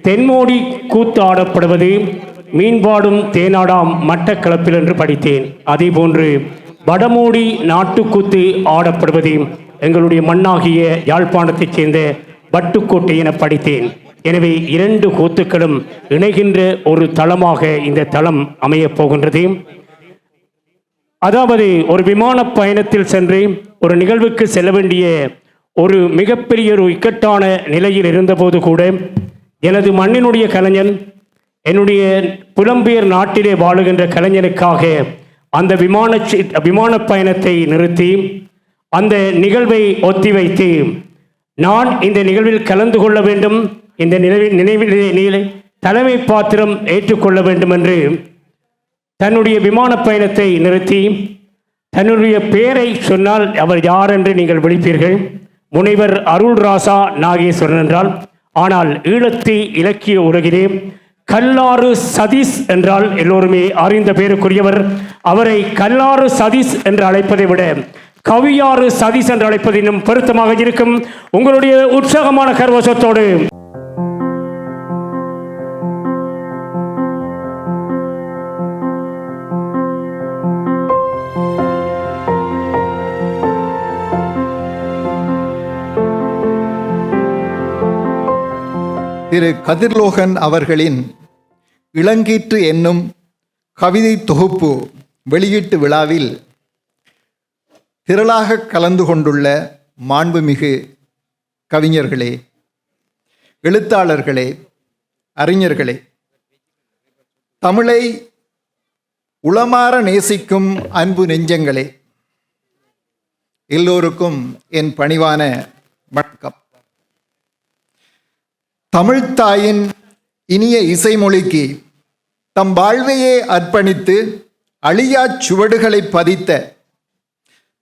தென்மோடி கூத்தாடப்படுவது மீன்பாடும் தேனாடாம் மட்டக்களப்பில் என்று படித்தேன். அதேபோன்று வடமோடி நாட்டுக்கூத்து ஆடப்படுவது எங்களுடைய மண்ணாகிய யாழ்ப்பாணத்தைச் சேர்ந்த வட்டுக்கோட்டை என படித்தேன். எனவே 2 கூத்துக்களும் இணைகின்ற ஒரு தளமாக இந்த தளம் அமையப் போகின்றது. அதாவது ஒரு விமான பயணத்தில் சென்று ஒரு நிகழ்வுக்கு செல்ல வேண்டிய ஒரு மிகப்பெரிய ஒரு இக்கட்டான நிலையில் இருந்தபோது கூட எனது மண்ணினுடைய கலைஞன், என்னுடைய புலம்பெயர் நாட்டிலே வாழுகின்ற கலைஞனுக்காக அந்த விமான பயணத்தை நிறுத்தி அந்த நிகழ்வை ஒத்திவைத்து நான் இந்த நிகழ்வில் கலந்து கொள்ள வேண்டும், இந்த நினைவில் தலைமை பாத்திரம் ஏற்றுக்கொள்ள வேண்டும் என்று தன்னுடைய விமான பயணத்தை நிறுத்தி தன்னுடைய பெயரை சொன்னால் அவர் யார் என்று நீங்கள் விழிப்பீர்கள். முனைவர் அருள்ராசா நாகேஸ்வரன் என்றால், ஆனால் ஈழத்து இலக்கிய உலகிலே கல்லாறு சதீஷ் என்றால் எல்லோருமே அறிந்த பேருக்குரியவர். அவரை கல்லாறு சதீஷ் என்று அழைப்பதை விட கவியாறு சதீஷ் என்று அழைப்பது இன்னும் பொருத்தமாக இருக்கும். உங்களுடைய உற்சாகமான கரகோஷத்தோடு திரு கதிர்லோகன் அவர்களின் இளங்கீற்று என்னும் கவிதை தொகுப்பு வெளியீட்டு விழாவில் திரளாக கலந்து கொண்டுள்ள மாண்புமிகு கவிஞர்களே, எழுத்தாளர்களே, அறிஞர்களே, தமிழை உளமாற நேசிக்கும் அன்பு நெஞ்சங்களே, எல்லோருக்கும் என் பணிவான வணக்கம். தமிழ்த்தாயின் இனிய இசைமொழிக்கு தம் வாழ்வையே அர்ப்பணித்து அழியாச் சுவடுகளை பதித்த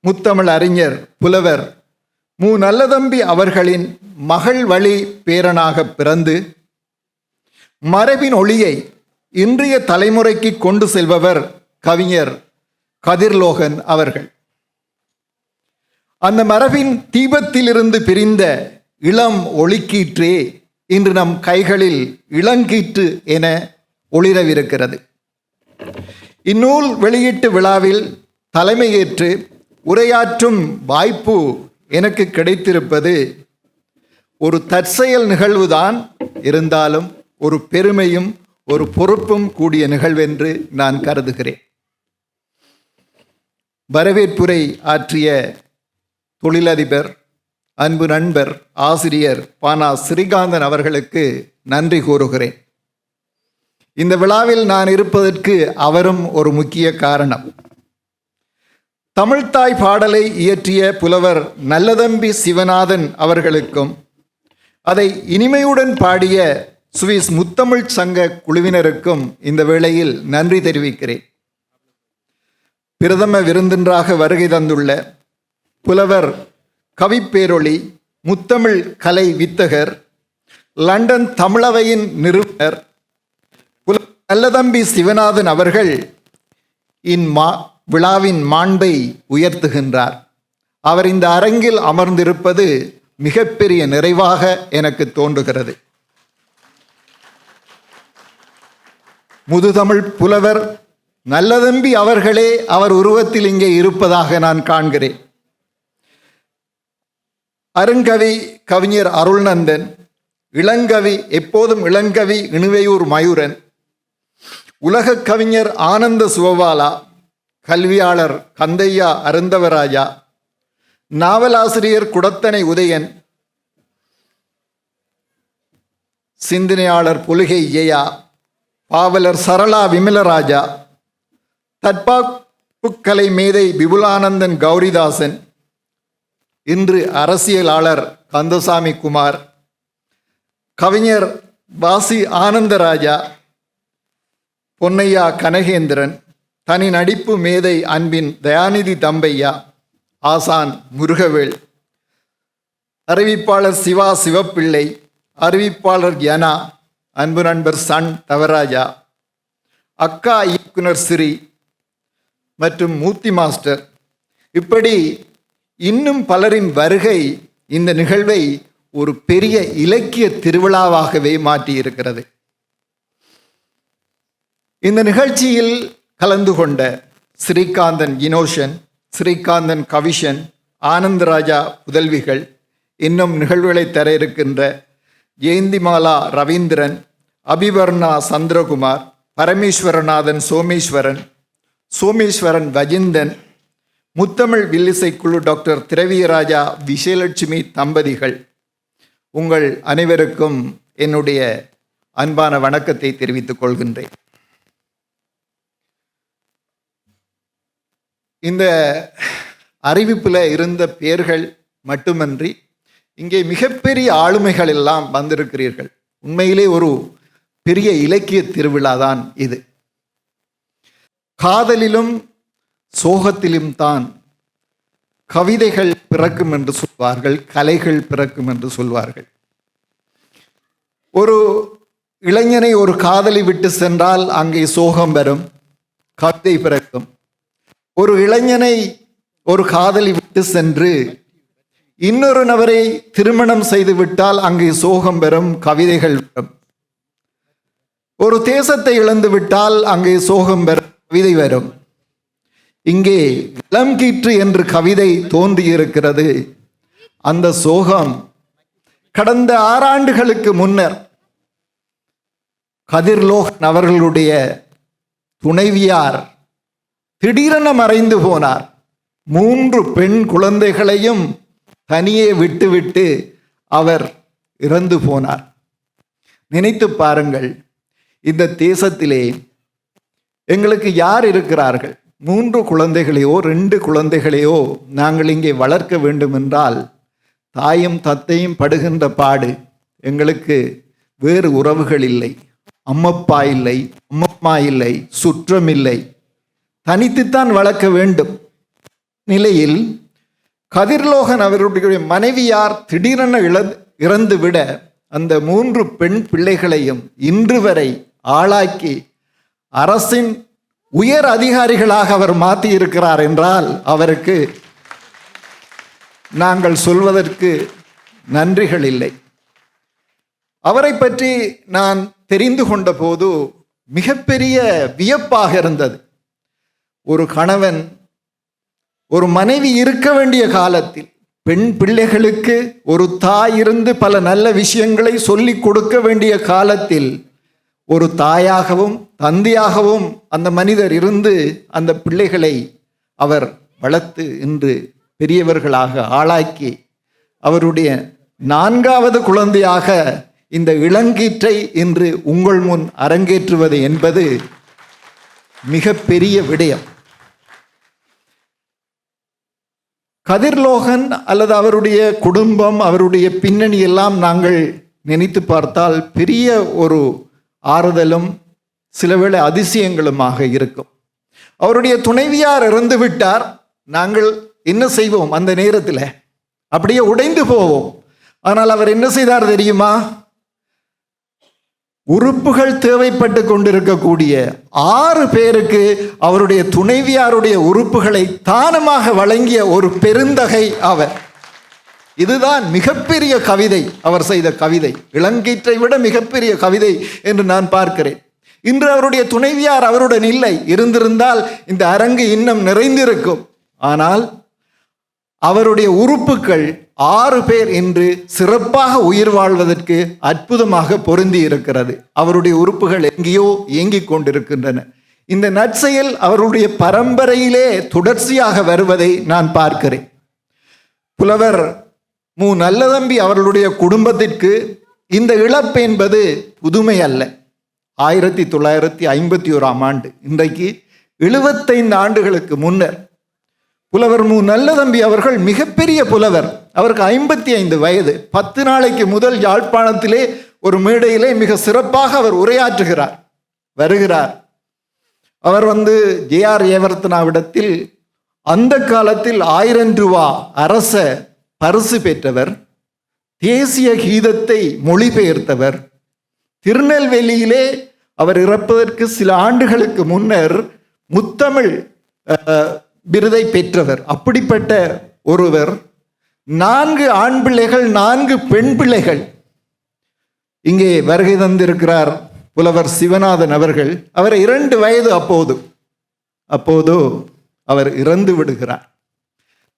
முத்தமிழ் அறிஞர் புலவர் மு. நல்லதம்பி அவர்களின் மகள் வழி பேரனாக பிறந்து மரபின் ஒளியை இன்றைய தலைமுறைக்கு கொண்டு செல்பவர் கவிஞர் கதிர்லோகன் அவர்கள். அந்த மரபின் தீபத்திலிருந்து பிரிந்த இளம் ஒளிக்கீற்றே இன்று நம் கைகளில் இளங்கீற்று என ஒளிரவிருக்கிறது. இந்நூல் வெளியீட்டு விழாவில் தலைமையேற்று உரையாற்றும் வாய்ப்பு எனக்கு கிடைத்திருப்பது ஒரு தற்செயல் நிகழ்வுதான். இருந்தாலும் ஒரு பெருமையும் ஒரு பொறுப்பும் கூடிய நிகழ்வென்று நான் கருதுகிறேன். வரவேற்புரை ஆற்றிய தொழிலதிபர், அன்பு நண்பர், ஆசிரியர் பானா ஸ்ரீகாந்தன் அவர்களுக்கு நன்றி கூறுகிறேன். இந்த விழாவில் நான் இருப்பதற்கு அவரும் ஒரு முக்கிய காரணம். தமிழ்த்தாய் பாடலை இயற்றிய புலவர் நல்லதம்பி சிவநாதன் அவர்களுக்கும் அதை இனிமையுடன் பாடிய சுவிஸ் முத்தமிழ் சங்க குழுவினருக்கும் இந்த வேளையில் நன்றி தெரிவிக்கிறேன். பிரதம விருந்தினராக வருகை தந்துள்ள புலவர் கவிப்பேரொளி, முத்தமிழ் கலை வித்தகர், லண்டன் தமிழவையின் நிறுவனர் நல்லதம்பி சிவநாதன் அவர்கள் விழாவின் மாண்பை உயர்த்துகின்றார். அவர் இந்த அரங்கில் அமர்ந்திருப்பது மிகப்பெரிய நிறைவாக எனக்கு தோன்றுகிறது. முதுதமிழ் புலவர் நல்லதம்பி அவர்களே அவர் உருவத்தில் இங்கே இருப்பதாக நான் காண்கிறேன். அருங்கவி கவிஞர் அருள்நந்தன், இளங்கவி, எப்போதும் இளங்கவி இணுவையூர் மயூரன், உலக கவிஞர் ஆனந்த சுவபாலா, கல்வியாளர் கந்தையா அருந்தவராஜா, நாவலாசிரியர் குடத்தனை உதயன், சிந்தனையாளர் பொலிகை ஜெயா, பாவலர் சரளா விமலராஜா, தற்பாப்புக்கலை மேதை விபுலானந்தன் கௌரிதாசன், இன்று அரசியலாளர் கந்தசாமி குமார், கவிஞர் வாசி ஆனந்தராஜா, பொன்னையா கனகேந்திரன், தனி நடிப்பு மேதை அன்பின் தயாநிதி தம்பையா, ஆசான் முருகவேல், அறிவிப்பாளர் சிவா சிவப்பிள்ளை, அறிவிப்பாளர் யனா, அன்பு நண்பர் சன் தவராஜா, அக்கா இயக்குனர் சிறி மற்றும் மூர்த்தி மாஸ்டர், இப்படி இன்னும் பலரின் வருகை இந்த நிகழ்வை ஒரு பெரிய இலக்கிய திருவிழாவாகவே மாற்றியிருக்கிறது. இந்த நிகழ்ச்சியில் கலந்து கொண்ட ஸ்ரீகாந்தன் இனோஷன், ஸ்ரீகாந்தன் கவிஷன், ஆனந்தராஜா புதல்விகள், இன்னும் நிகழ்வுகளை தர இருக்கின்ற ஜெயந்திமாலா ரவீந்திரன், அபிவர்ணா சந்திரகுமார், பரமேஸ்வரநாதன் சோமேஸ்வரன் வஜிந்தன், முத்தமிழ் வில்லிசைக்குழு டாக்டர் திரவியராஜா விஜயலட்சுமி தம்பதிகள், உங்கள் அனைவருக்கும் என்னுடைய அன்பான வணக்கத்தை தெரிவித்துக் கொள்கின்றேன். இந்த அறிவிப்பில் இருந்த பெயர்கள் மட்டுமன்றி இங்கே மிகப்பெரிய ஆளுமைகள் எல்லாம் வந்திருக்கிறீர்கள். உண்மையிலே ஒரு பெரிய இலக்கிய திருவிழா தான் இது. காதலிலும் சோகத்திலும் தான் கவிதைகள் பிறக்கும் என்று சொல்வார்கள், கலைகள் பிறக்கும் என்று சொல்வார்கள். ஒரு இளைஞனை ஒரு காதலி விட்டு சென்றால் அங்கே சோகம் வரும், கவிதை பிறக்கும். ஒரு இளைஞனை ஒரு காதலி விட்டு சென்று இன்னொரு நபரை திருமணம் செய்து விட்டால் அங்கே சோகம் வரும், கவிதைகள் வரும். ஒரு தேசத்தை இழந்து விட்டால் அங்கே சோகம் வரும், கவிதை வரும். இங்கே இளம் கீற்று என்று கவிதை தோன்றியிருக்கிறது. அந்த சோகம் கடந்த 6 ஆண்டுகளுக்கு முன்னர் கதிர்லோகன் அவர்களுடைய துணைவியார் திடீரென மறைந்து போனார். 3 பெண் குழந்தைகளையும் தனியே விட்டுவிட்டு அவர் இறந்து போனார். நினைத்து பாருங்கள், இந்த தேசத்திலே எங்களுக்கு யார் இருக்கிறார்கள்? 3 குழந்தைகளையோ 2 குழந்தைகளையோ நாங்கள் இங்கே வளர்க்க வேண்டும் என்றால் தாயும் தத்தையும் படுகின்ற பாடு. எங்களுக்கு வேறு உறவுகள் இல்லை, அம்மப்பா இல்லை, அம்மம்மா இல்லை, சுற்றம் இல்லை, தனித்துத்தான் வளர்க்க வேண்டும். நிலையில் கதிர்லோகன் அவருடைய மனைவியார் திடீரென இறந்துவிட அந்த 3 பெண் பிள்ளைகளையும் இன்று வரை ஆளாக்கி அரசின் உயர் அதிகாரிகளாக அவர் மாற்றியிருக்கிறார் என்றால் அவருக்கு நாங்கள் சொல்வதற்கு நன்றிகள் இல்லை. அவரை பற்றி நான் தெரிந்து கொண்ட போது மிகப்பெரிய வியப்பாக இருந்தது. ஒரு கணவன் ஒரு மனைவி இருக்க வேண்டிய காலத்தில், பெண் பிள்ளைகளுக்கு ஒரு தாய் இருந்து பல நல்ல விஷயங்களை சொல்லிக் கொடுக்க வேண்டிய காலத்தில் ஒரு தாயாகவும் தந்தையாகவும் அந்த மனிதர் இருந்து அந்த பிள்ளைகளை அவர் வளர்த்து இன்று பெரியவர்களாக ஆளாக்கி அவருடைய 4வது குழந்தையாக இந்த இளங்கீற்றை இன்று உங்கள் முன் அரங்கேற்றுவது என்பது மிகப்பெரிய விடயம். கதிர்லோகன் அல்லது அவருடைய குடும்பம், அவருடைய பின்னணி எல்லாம் நாங்கள் நினைத்து பார்த்தால் பெரிய ஒரு ஆறுதலும் சிலவேளை அதிசயங்களுமாக இருக்கும். அவருடைய துணைவியார் இறந்து விட்டார், நாங்கள் என்ன செய்வோம்? அந்த நேரத்தில் அப்படியே உடைந்து போவோம். ஆனால் அவர் என்ன செய்தார் தெரியுமா? உறுப்புகள் தேவைப்பட்டு கொண்டிருக்கக்கூடிய 6 பேருக்கு அவருடைய துணைவியாருடைய உறுப்புகளை தானமாக வழங்கிய ஒரு பெருந்தகை அவர். இதுதான் மிகப்பெரிய கவிதை, அவர் செய்த கவிதை. இளங்கீற்றை விட மிகப்பெரிய கவிதை என்று நான் பார்க்கிறேன். இன்று அவருடைய துணைவியார் அவருடன் இல்லை, இருந்திருந்தால் இந்த அரங்கு இன்னும் நிறைந்திருக்கும். ஆனால் அவருடைய உறுப்புகள் 6 பேர் இன்று சிறப்பாக உயிர் வாழ்வதற்கு அற்புதமாக பொருந்தி இருக்கிறது. அவருடைய உறுப்புகள் எங்கேயோ இயங்கிக் கொண்டிருக்கின்றன. இந்த நற்செயல் அவருடைய பரம்பரையிலே தொடர்ச்சியாக வருவதை நான் பார்க்கிறேன். புலவர் மு. நல்லதம்பி அவர்களுடைய குடும்பத்திற்கு இந்த இழப்பு என்பது புதுமை அல்ல. 1951ஆம் ஆண்டு, இன்றைக்கு 75 ஆண்டுகளுக்கு முன்னர் புலவர் மு. நல்லதம்பி அவர்கள் மிகப்பெரிய புலவர். அவருக்கு 55 வயது. 10 நாளைக்கு முதல் யாழ்ப்பாணத்திலே ஒரு மேடையிலே மிக சிறப்பாக அவர் உரையாற்றுகிறார். வருகிறார். அவர் ஜே.ஆர். ஏவர்த்தனாவிடத்தில் அந்த காலத்தில் 1000 ரூபா அரச பரிசு பெற்றவர், தேசிய கீதத்தை மொழிபெயர்த்தவர், திருநெல்வேலியிலே அவர் இறப்பதற்கு சில ஆண்டுகளுக்கு முன்னர் முத்தமிழ் விருதை பெற்றவர். அப்படிப்பட்ட ஒருவர் 4 ஆண் பிள்ளைகள், 4 பெண் பிள்ளைகள். இங்கே வருகை தந்திருக்கிறார் புலவர் சிவநாதன் அவர்கள். அவர் 2 வயது அப்போது அவர் இறந்து விடுகிறார்.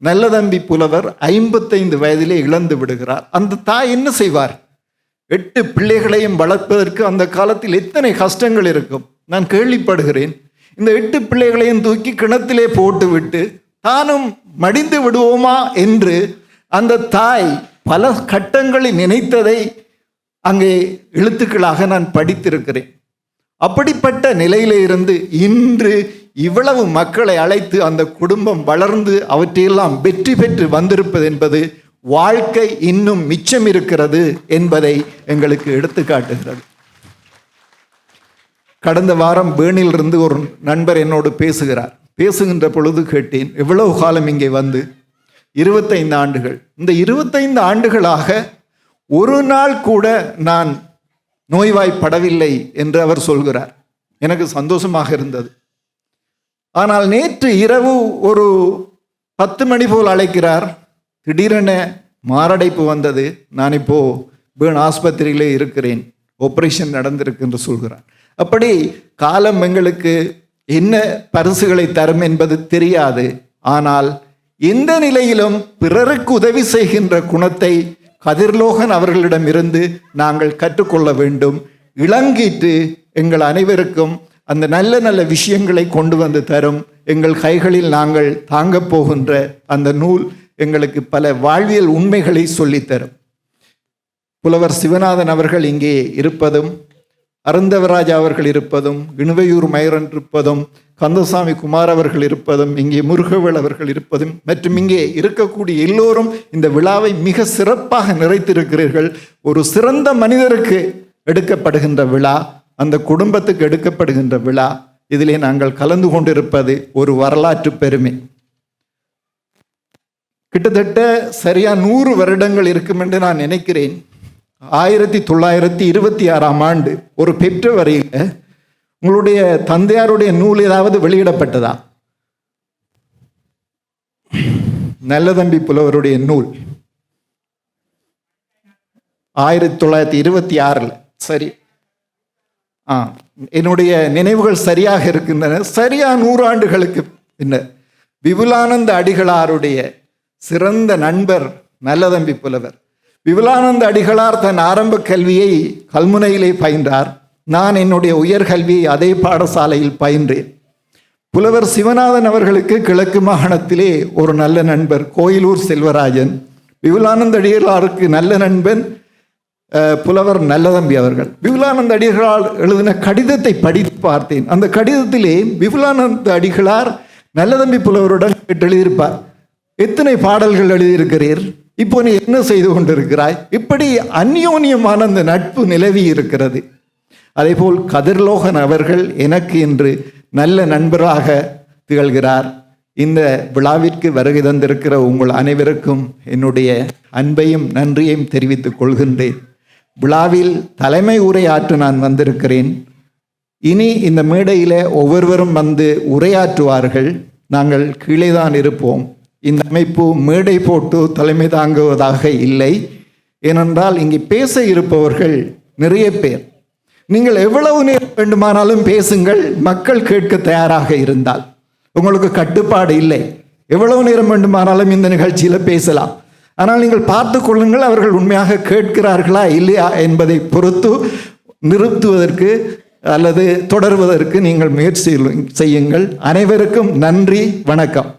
நல்லதம்பி புலவர் 55 வயதிலே இழந்து விடுகிறார். அந்த தாய் என்ன செய்வார்? 8 பிள்ளைகளையும் வளர்ப்பதற்கு அந்த காலத்தில் எத்தனை கஷ்டங்கள் இருக்கும் நான் கேள்விப்படுகிறேன். இந்த 8 பிள்ளைகளையும் தூக்கி கிணத்திலே போட்டுவிட்டு தானும் மடிந்து விடுவோமா என்று அந்த தாய் பல கட்டங்களில் நினைத்ததை அங்கே எழுத்துக்களாக நான் படித்திருக்கிறேன். அப்படிப்பட்ட நிலையிலே இருந்து இன்று இவ்வளவு மக்களை அழைத்து அந்த குடும்பம் வளர்ந்து அவற்றையெல்லாம் வெற்றி பெற்று வந்திருப்பது என்பது வாழ்க்கை இன்னும் மிச்சம் இருக்கிறது என்பதை எங்களுக்கு எடுத்து காட்டுகிறது. கடந்த வாரம் பேணிலிருந்து ஒரு நண்பர் என்னோடு பேசுகின்ற பொழுது கேட்டேன், எவ்வளவு காலம் இங்கே வந்து? 25 ஆண்டுகள். இந்த 25 ஆண்டுகளாக ஒரு நாள் கூட நான் நோய்வாய்ப்படவில்லை என்று அவர் சொல்கிறார். எனக்கு சந்தோஷமாக இருந்தது. ஆனால் நேற்று இரவு ஒரு 10 மணி போல் அழைக்கிறார். திடீரென மாரடைப்பு வந்தது, நான் இப்போ பேர்ன் ஆஸ்பத்திரியிலே இருக்கிறேன், ஆபரேஷன் நடந்திருக்கு என்று சொல்கிறார். அப்படி காலம் எங்களுக்கு என்ன பரிசுகளை தரும் என்பது தெரியாது. ஆனால் எந்த நிலையிலும் பிறருக்கு உதவி செய்கின்ற குணத்தை கதிர்லோகன் அவர்களிடமிருந்து நாங்கள் கற்றுக்கொள்ள வேண்டும். இளங்கீற்று எங்கள் அனைவருக்கும் அந்த நல்ல நல்ல விஷயங்களை கொண்டு வந்து தரும். எங்கள் கைகளில் நாங்கள் தாங்கப் போகின்ற அந்த நூல் எங்களுக்கு பல வாழ்வியல் உண்மைகளை சொல்லித்தரும். புலவர் சிவநாதன் அவர்கள் இங்கே இருப்பதும், அருந்தவராஜா அவர்கள் இருப்பதும், இணுவையூர் மயூரன் இருப்பதும், கந்தசாமி குமார் அவர்கள் இருப்பதும், இங்கே முருகவேல் அவர்கள் இருப்பதும் மற்றும் இங்கே இருக்கக்கூடிய எல்லோரும் இந்த விழாவை மிக சிறப்பாக நிறைத்திருக்கிறீர்கள். ஒரு சிறந்த மனிதருக்கு எடுக்கப்படுகின்ற விழா, அந்த குடும்பத்துக்கு எடுக்கப்படுகின்ற விழா, இதிலே நாங்கள் கலந்து கொண்டிருப்பது ஒரு வரலாற்று பெருமை. கிட்டத்தட்ட சரியா 100 வருடங்கள் இருக்கும் என்று நான் நினைக்கிறேன். 1926ஆம் ஆண்டு ஒரு பிப்ரவரியில் உங்களுடைய தந்தையாருடைய நூல் ஏதாவது வெளியிடப்பட்டதா? நல்லதம்பி புலவருடைய நூல் 1926. சரி, என்னுடைய நினைவுகள் சரியாக இருக்கின்றன. சரியா 100 ஆண்டுகளுக்கு பின்னர் விபுலானந்த அடிகளாருடைய சிறந்த நண்பர் நல்லதம்பி புலவர். விபுலானந்த அடிகளார் தன் ஆரம்ப கல்வியை கல்முனையிலே பயின்றார். நான் என்னுடைய உயர்கல்வியை அதே பாடசாலையில் பயின்றேன். புலவர் சிவநாதன் அவர்களுக்கு கிழக்கு மாகாணத்திலே ஒரு நல்ல நண்பர் கோயிலூர் செல்வராஜன். விபுலானந்த அடிகளாருக்கு நல்ல நண்பன் புலவர் நல்லதம்பி அவர்கள். விபுலானந்த அடிகளார் எழுதின கடிதத்தை படித்து பார்த்தேன். அந்த கடிதத்திலே விபுலானந்த அடிகளார் நல்லதம்பி புலவருடன் எழுதியிருப்பார், எத்தனை பாடல்கள் எழுதியிருக்கிறீர், இப்போ நீ என்ன செய்து கொண்டிருக்கிறாய். இப்படி அந்யோன்யமான அந்த நட்பு நிலவி இருக்கிறது. அதேபோல் கதிர்லோகன் அவர்கள் எனக்கு இன்று நல்ல நண்பராக திகழ்கிறார். இந்த விழாவிற்கு வருகை தந்திருக்கிற உங்கள் அனைவருக்கும் என்னுடைய அன்பையும் நன்றியையும் தெரிவித்துக் கொள்கின்றேன். விழாவில் தலைமை உரையாற்ற நான் வந்திருக்கிறேன். இனி இந்த மேடையில் ஒவ்வொருவரும் வந்து உரையாற்றுவார்கள். நாங்கள் கீழே தான் இருப்போம். இந்த அமைப்பு மேடை போட்டு தலைமை தாங்குவதாக இல்லை. ஏனென்றால் இங்கே பேச இருப்பவர்கள் நிறைய பேர். நீங்கள் எவ்வளவு நேரம் வேண்டுமானாலும் பேசுங்கள், மக்கள் கேட்க தயாராக இருந்தால். உங்களுக்கு கட்டுப்பாடு இல்லை, எவ்வளவு நேரம் வேண்டுமானாலும் இந்த நிகழ்ச்சியில் பேசலாம். ஆனால் நீங்கள் பார்த்து கொள்ளுங்கள், அவர்கள் உண்மையாக கேட்கிறார்களா இல்லையா என்பதை பொறுத்து நிறுத்துவதற்கு அல்லது தொடர்வதற்கு நீங்கள் முயற்சி செய்யுங்கள். அனைவருக்கும் நன்றி, வணக்கம்.